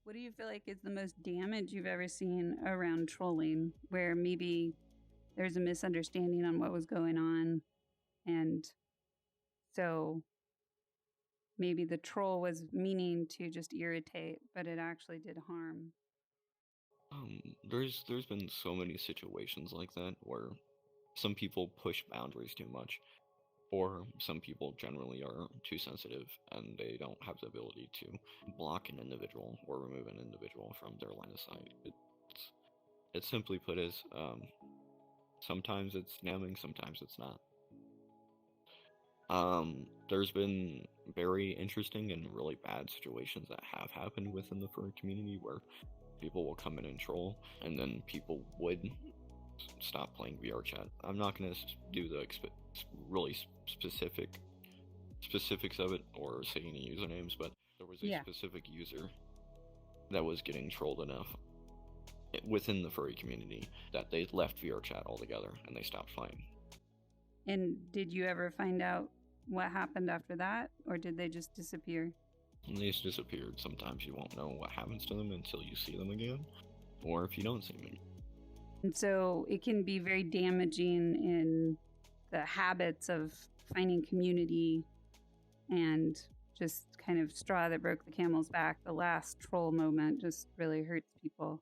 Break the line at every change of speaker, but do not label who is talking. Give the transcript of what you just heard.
What do you feel like is the most damage you've ever seen around trolling, where maybe there's a misunderstanding on what was going on, and so maybe the troll was meaning to just irritate, but it actually did harm?
There's been so many situations like that where some people push boundaries too much, or some people generally are too sensitive and they don't have the ability to block an individual or remove an individual from their line of sight. It's simply put as sometimes it's damning, sometimes it's not. There's been very interesting and really bad situations that have happened within the furry community where people will come in and troll, and then people would stop playing VR chat. I'm not gonna do the really specifics of it or say any usernames, but there was a
Yeah.
specific user that was getting trolled enough within the furry community that they left VR chat altogether and they stopped playing.
And did you ever find out what happened after that, or did they just disappear?
And they just disappeared. Sometimes you won't know what happens to them until you see them again, or if you don't see them again.
And so it can be very damaging in the habits of finding community, and just kind of straw that broke the camel's back. The last troll moment just really hurts people.